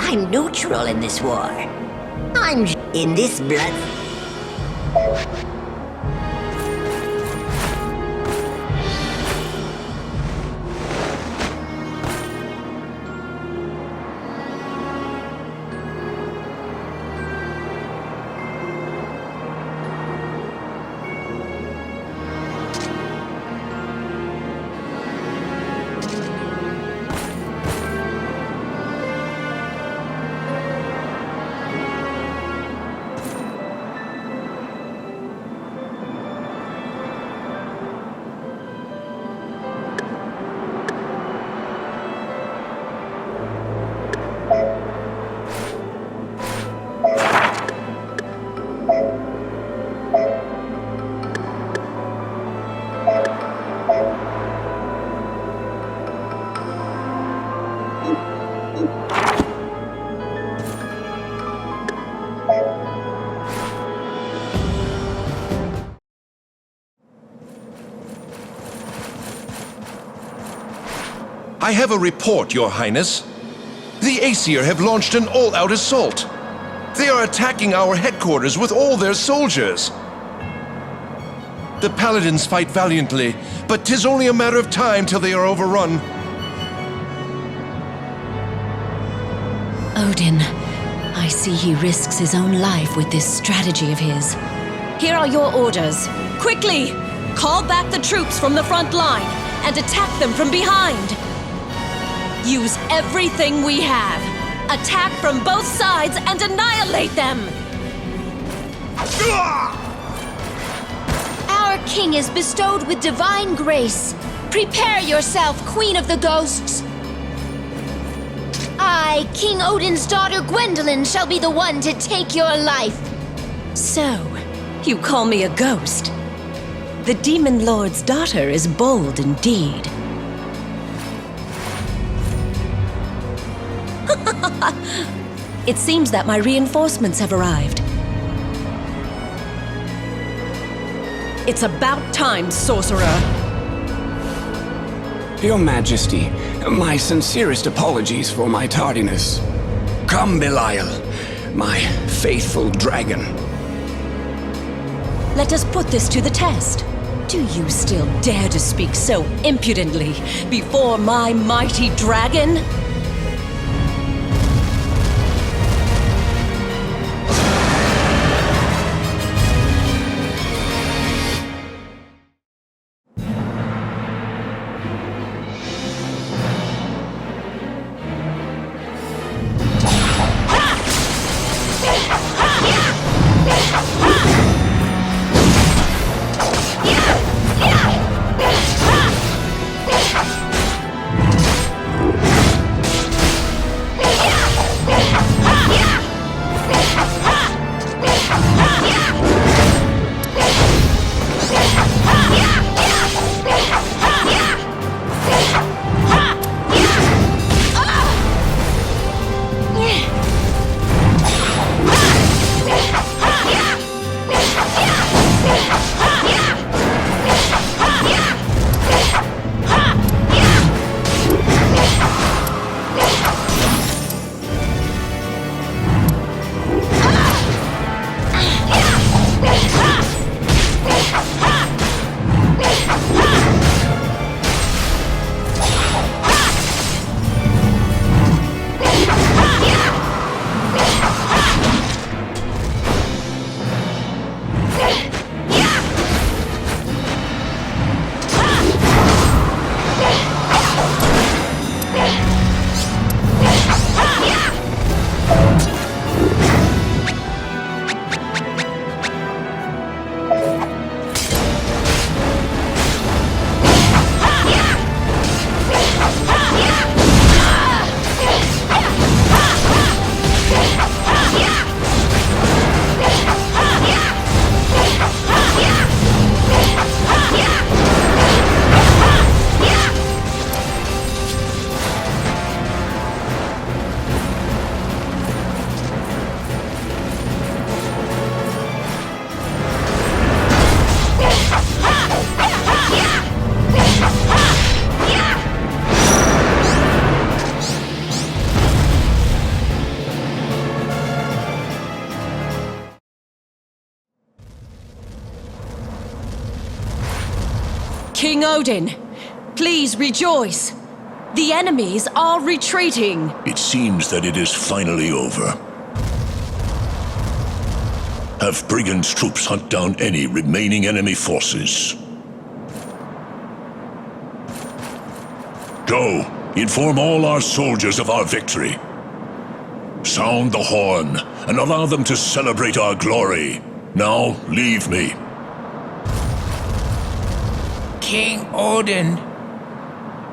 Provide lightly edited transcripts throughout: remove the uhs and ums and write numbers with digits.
I'm neutral in this war. I'm in this blood. I have a report, Your Highness. The Aesir have launched an all-out assault. They are attacking our headquarters with all their soldiers. The paladins fight valiantly, but 'tis only a matter of time till they are overrun. Odin, I see he risks his own life with this strategy of his. Here are your orders. Quickly! Call back the troops from the front line and attack them from behind! Use everything we have. Attack from both sides and annihilate them! Our king is bestowed with divine grace. Prepare yourself, Queen of the Ghosts. I, King Odin's daughter Gwendolyn, shall be the one to take your life. So, you call me a ghost? The Demon Lord's daughter is bold indeed. It seems that my reinforcements have arrived. It's about time, sorcerer! Your Majesty, my sincerest apologies for my tardiness. Come, Belial, my faithful dragon. Let us put this to the test. Do you still dare to speak so impudently before my mighty dragon? Odin, please rejoice. The enemies are retreating. It seems that it is finally over. Have Brigand's troops hunt down any remaining enemy forces. Go, inform all our soldiers of our victory. Sound the horn, and allow them to celebrate our glory. Now, leave me. King Odin.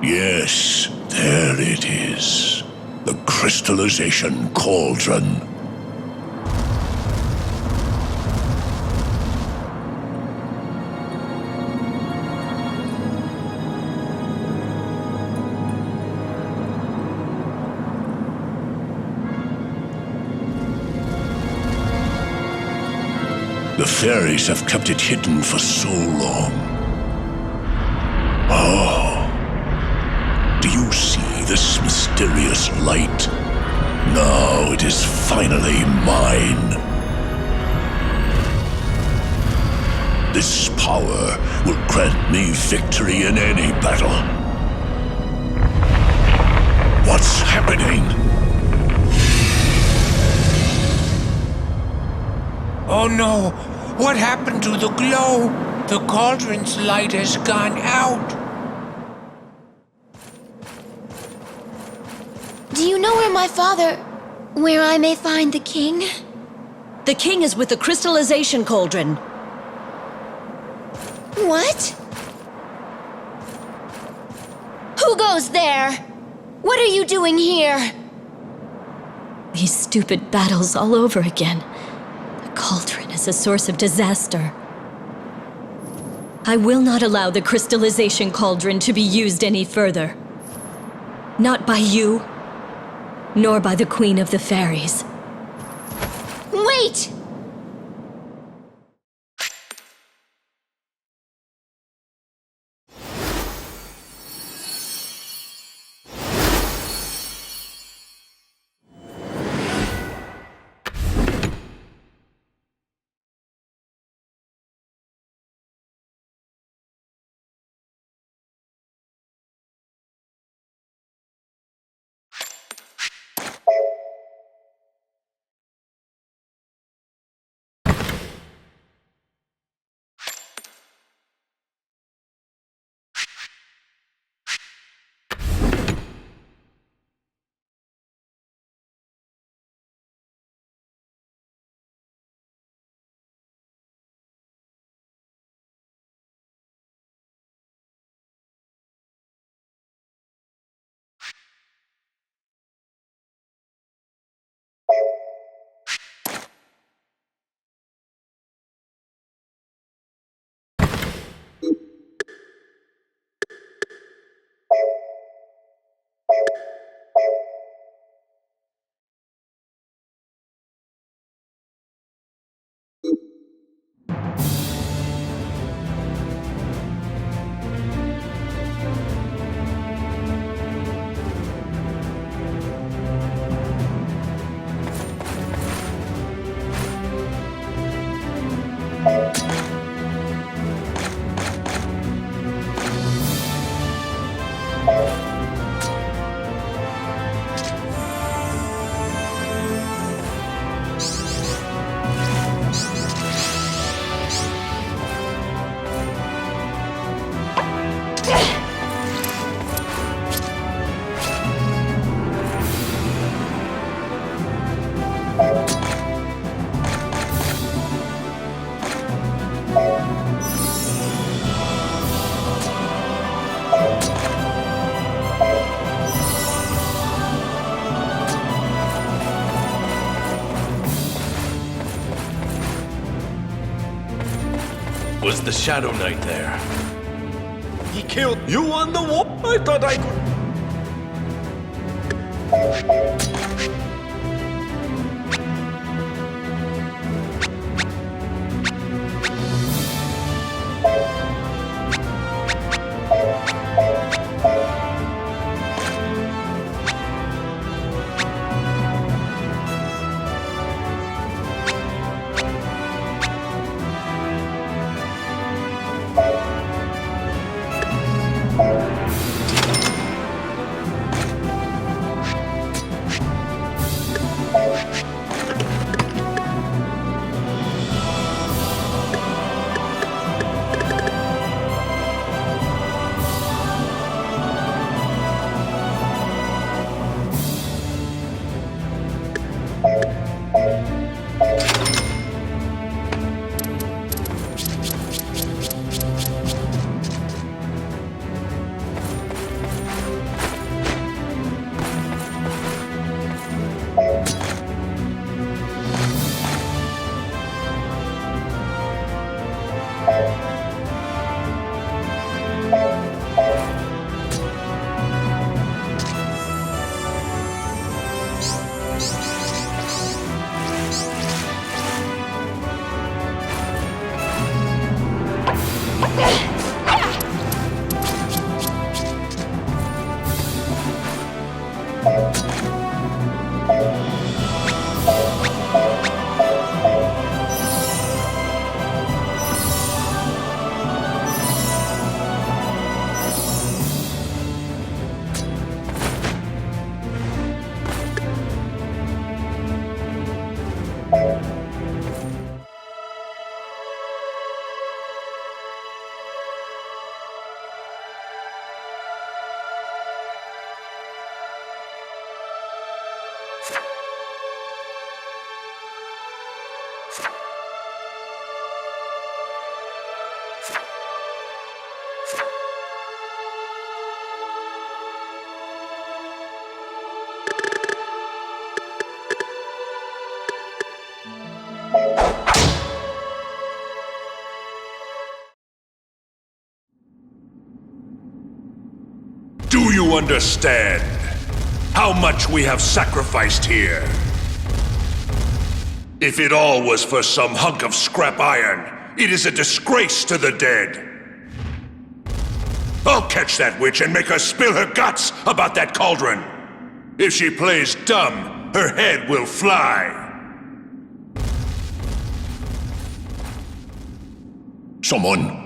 Yes, there it is. The crystallization cauldron. The fairies have kept it hidden for so long. Oh. Do you see this mysterious light? Now it is finally mine. This power will grant me victory in any battle. What's happening? Oh no! What happened to the glow? The cauldron's light has gone out. Do you know where I may find the king? The king is with the crystallization cauldron. What? Who goes there? What are you doing here? These stupid battles all over again. The cauldron is a source of disaster. I will not allow the crystallization cauldron to be used any further. Not by you, nor by the Queen of the Fairies. Wait! Was the Shadow Knight there? He killed you on the wall? I thought I could... Do you understand how much we have sacrificed here? If it all was for some hunk of scrap iron, it is a disgrace to the dead. I'll catch that witch and make her spill her guts about that cauldron. If she plays dumb, her head will fly. Someone.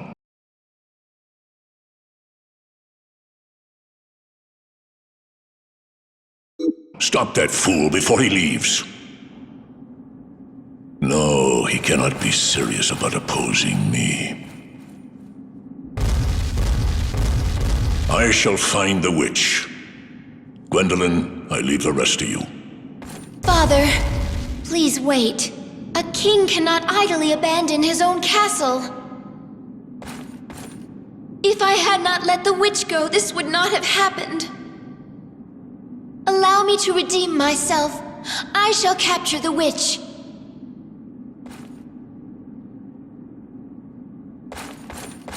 Stop that fool before he leaves. No, he cannot be serious about opposing me. I shall find the witch. Gwendolyn, I leave the rest to you. Father, please wait. A king cannot idly abandon his own castle. If I had not let the witch go, this would not have happened. Allow me to redeem myself. I shall capture the witch.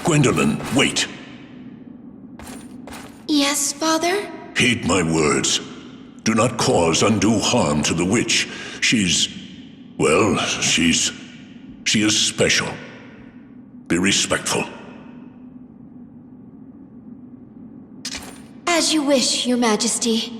Gwendolyn, wait. Yes, Father? Heed my words. Do not cause undue harm to the witch. She is special. Be respectful. As you wish, Your Majesty.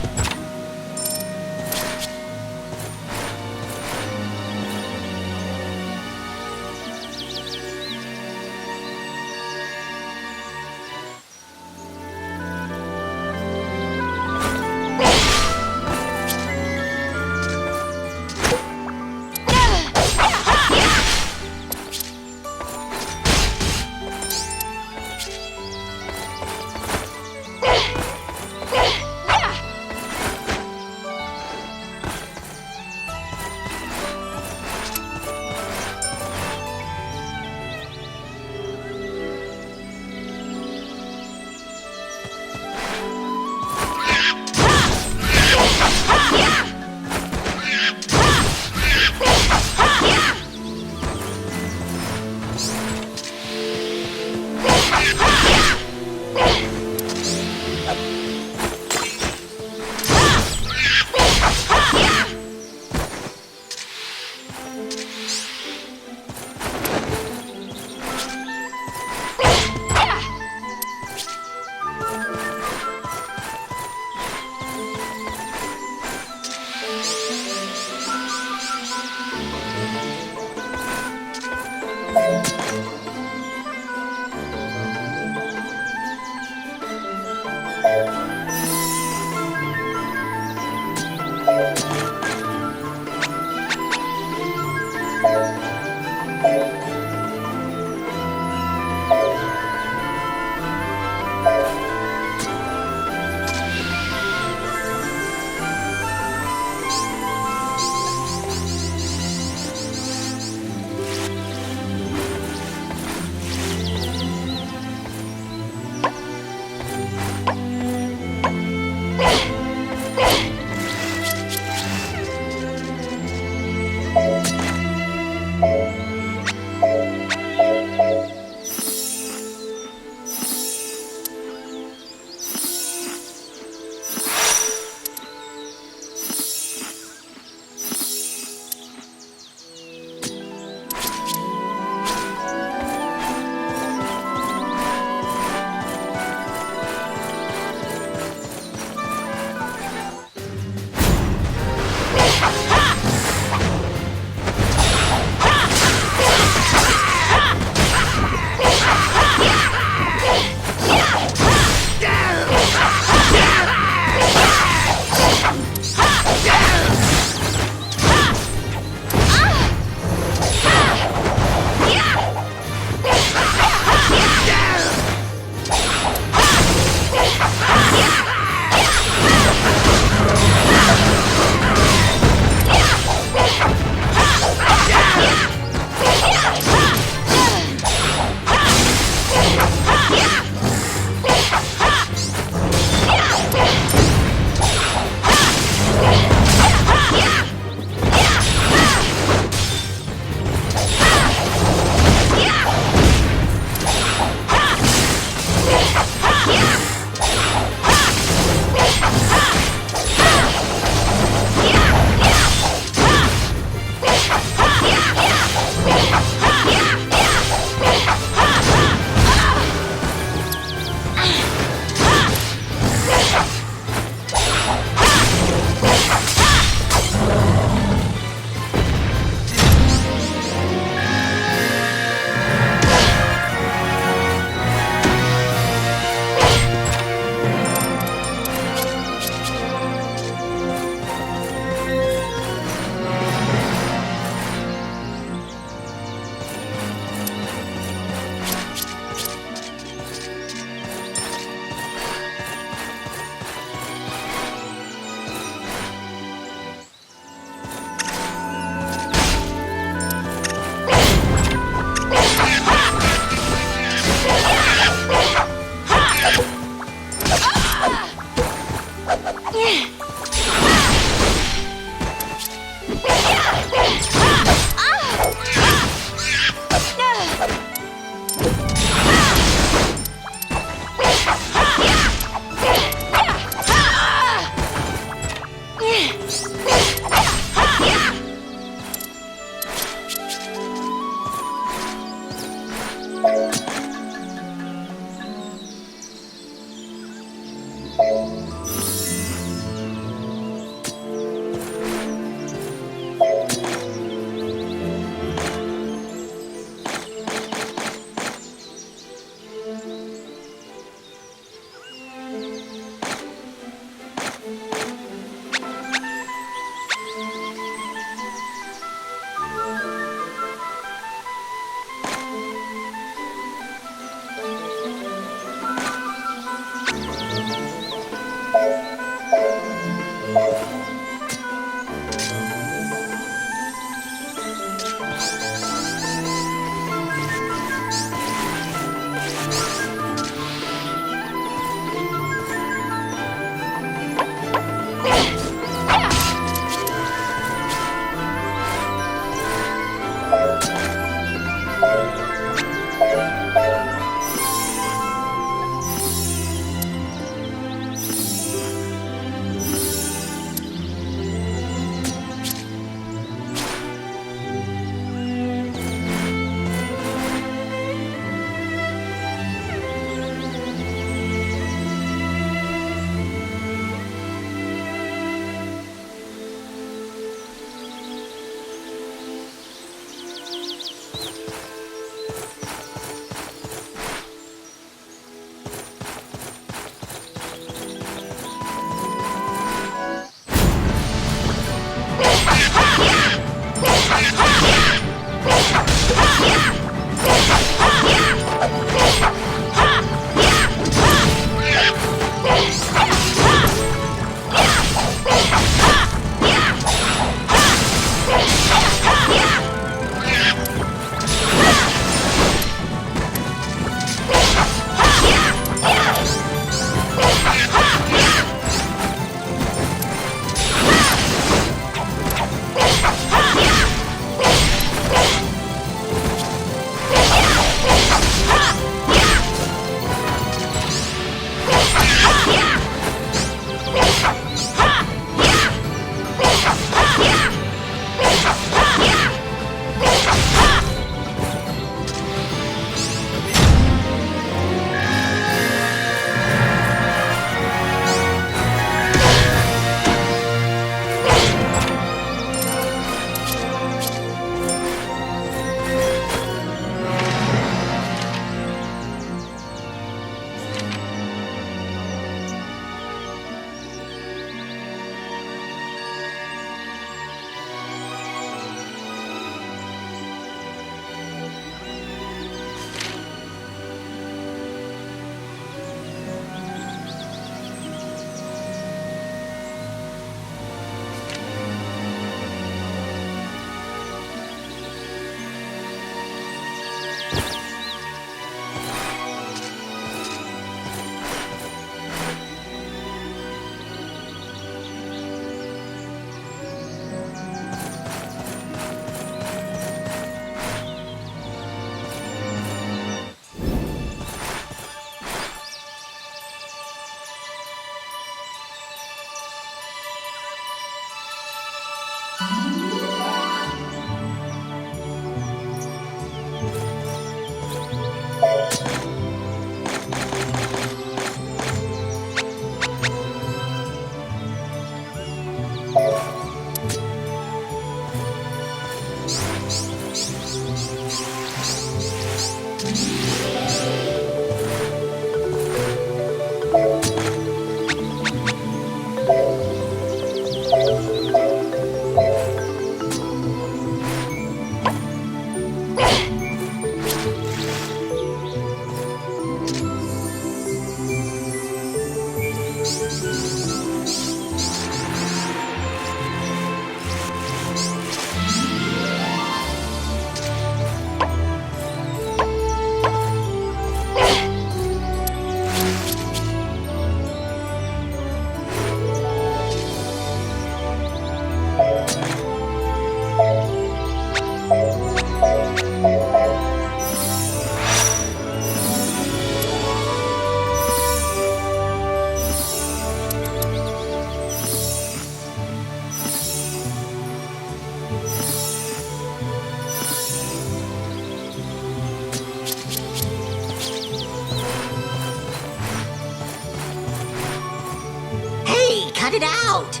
out.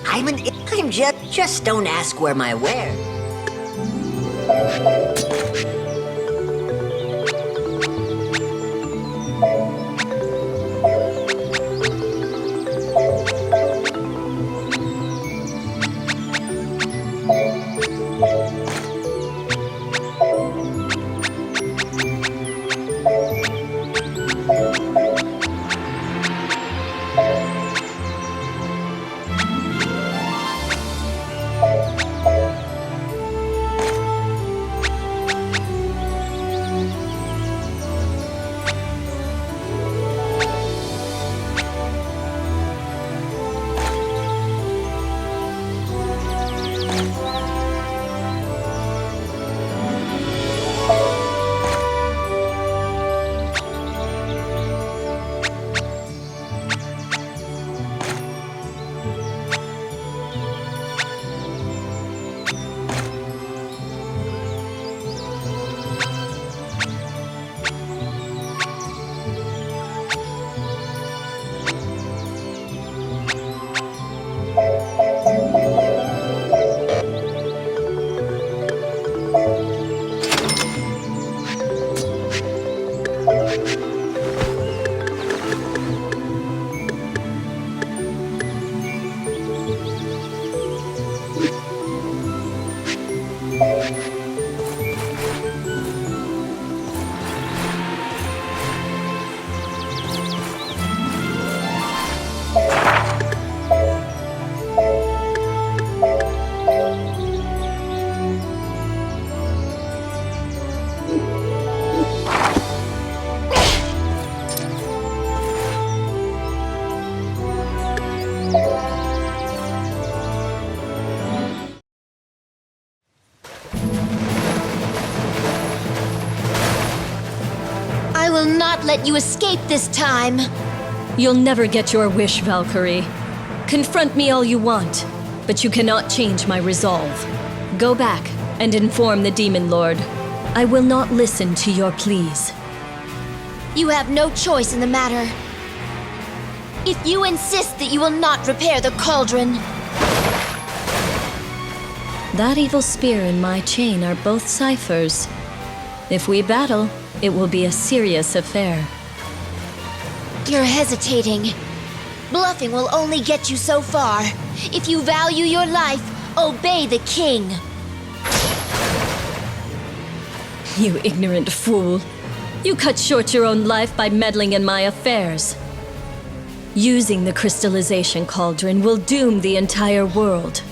I'm just don't ask where my where. I will not let you escape this time. You'll never get your wish, Valkyrie. Confront me all you want, but you cannot change my resolve. Go back and inform the Demon Lord. I will not listen to your pleas. You have no choice in the matter. If you insist that you will not repair the cauldron, That evil spear and my chain are both ciphers. If we battle, it will be a serious affair. you're hesitating. Bluffing will only get you so far. If you value your life, obey the king. You ignorant fool. You cut short your own life by meddling in my affairs. Using the crystallization cauldron will doom the entire world.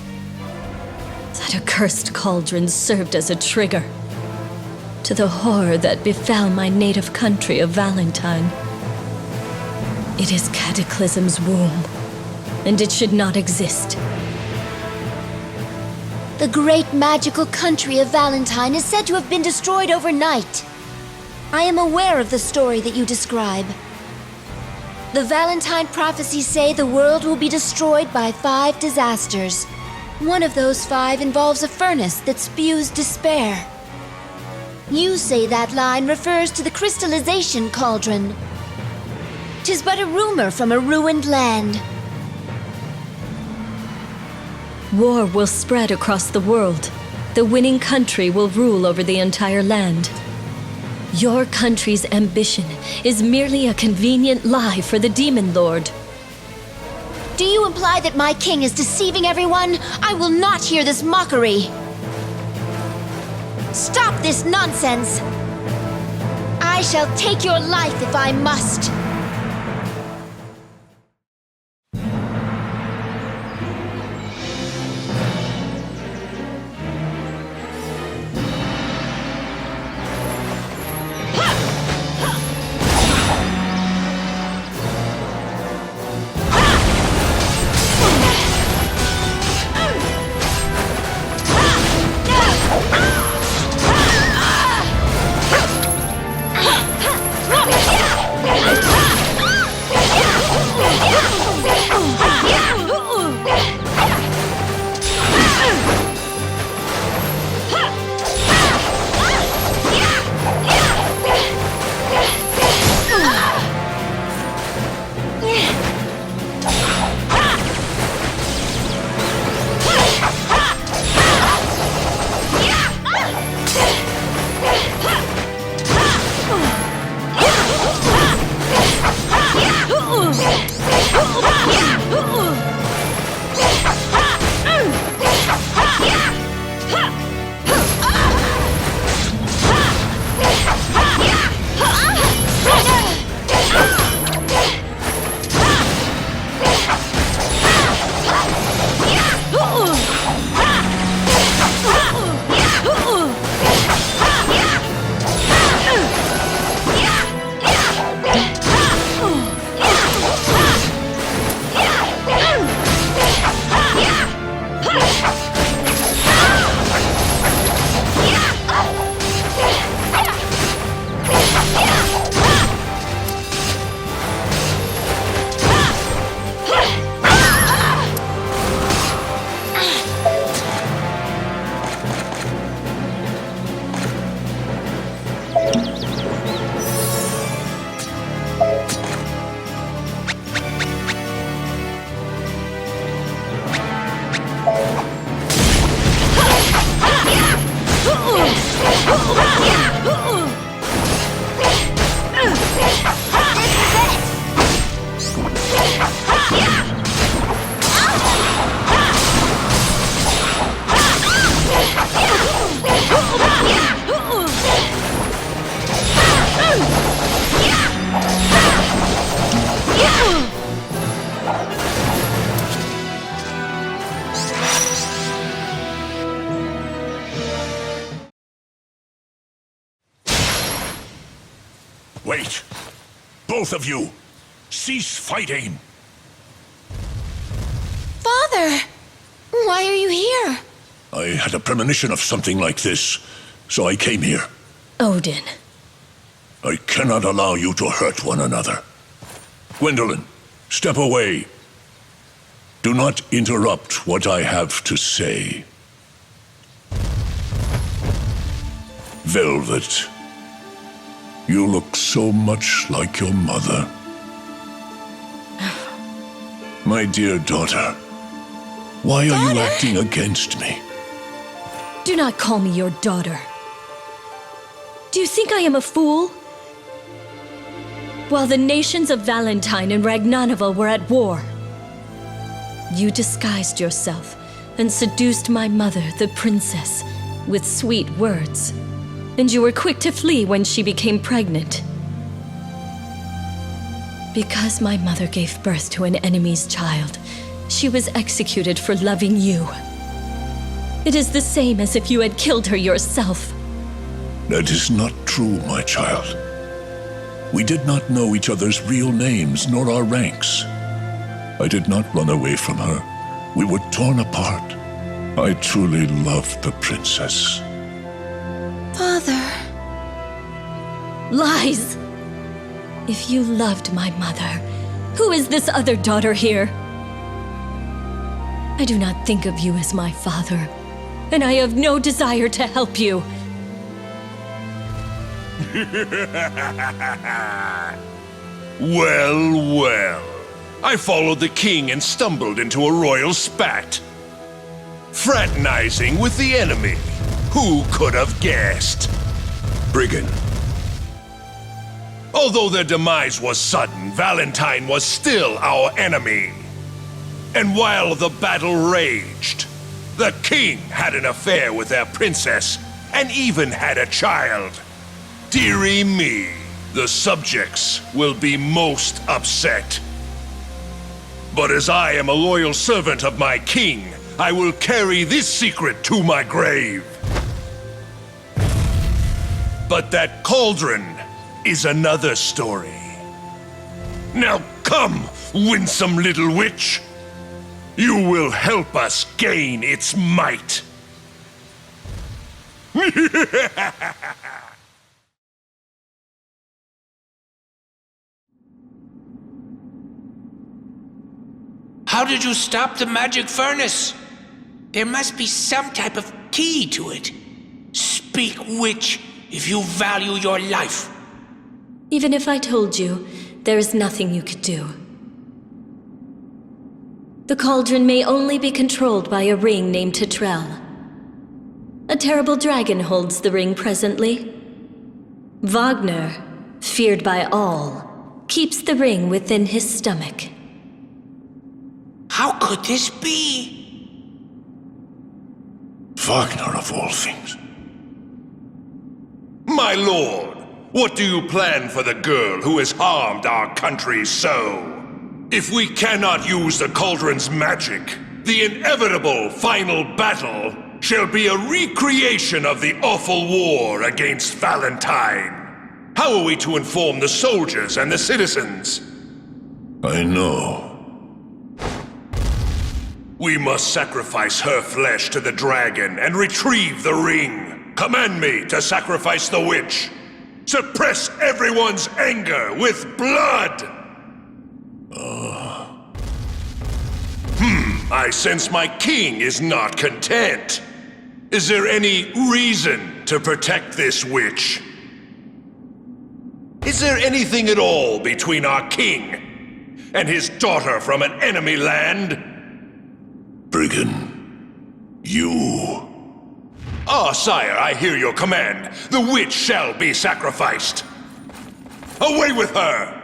That accursed cauldron served as a trigger to the horror that befell my native country of Valentine. It is Cataclysm's womb, and it should not exist. The great magical country of Valentine is said to have been destroyed overnight. I am aware of the story that you describe. The Valentine prophecies say the world will be destroyed by 5 disasters. One of those 5 involves a furnace that spews despair. You say that line refers to the crystallization cauldron. 'Tis but a rumor from a ruined land. War will spread across the world. The winning country will rule over the entire land. Your country's ambition is merely a convenient lie for the Demon Lord. Do you imply that my king is deceiving everyone? I will not hear this mockery. Stop this nonsense! I shall take your life if I must. Wait! Both of you! Cease fighting! Father! Why are you here? I had a premonition of something like this, so I came here. Odin. I cannot allow you to hurt one another. Gwendolyn, step away. Do not interrupt what I have to say. Velvet, you look so much like your mother. My dear daughter, why are you acting against me? Do not call me your daughter. Do you think I am a fool? While the nations of Valentine and Ragnanavel were at war, you disguised yourself and seduced my mother, the princess, with sweet words. And you were quick to flee when she became pregnant. Because my mother gave birth to an enemy's child, she was executed for loving you. It is the same as if you had killed her yourself. That is not true, my child. We did not know each other's real names nor our ranks. I did not run away from her. We were torn apart. I truly loved the princess. Father. Lies! If you loved my mother, who is this other daughter here? I do not think of you as my father, and I have no desire to help you. Well, well. I followed the king and stumbled into a royal spat. Fraternizing with the enemy. Who could have guessed? Brigand, Although their demise was sudden, Valentine was still our enemy. And while the battle raged, the king had an affair with their princess and even had a child. Dearie me, the subjects will be most upset. But as I am a loyal servant of my king, I will carry this secret to my grave. But that cauldron is another story. Now come, winsome little witch. You will help us gain its might. How did you stop the magic furnace? There must be some type of key to it. Speak, witch, if you value your life. Even if I told you, there is nothing you could do. The cauldron may only be controlled by a ring named Tetrel. A terrible dragon holds the ring presently. Wagner, feared by all, keeps the ring within his stomach. How could this be? Wagner of all things. My lord, what do you plan for the girl who has harmed our country so? If we cannot use the cauldron's magic, the inevitable final battle shall be a recreation of the awful war against Valentine. How are we to inform the soldiers and the citizens? I know. We must sacrifice her flesh to the dragon and retrieve the ring. Command me to sacrifice the witch. Suppress everyone's anger with blood! I sense my king is not content. Is there any reason to protect this witch? Is there anything at all between our king and his daughter from an enemy land? Brigand, you... Ah, sire, I hear your command. The witch shall be sacrificed. Away with her!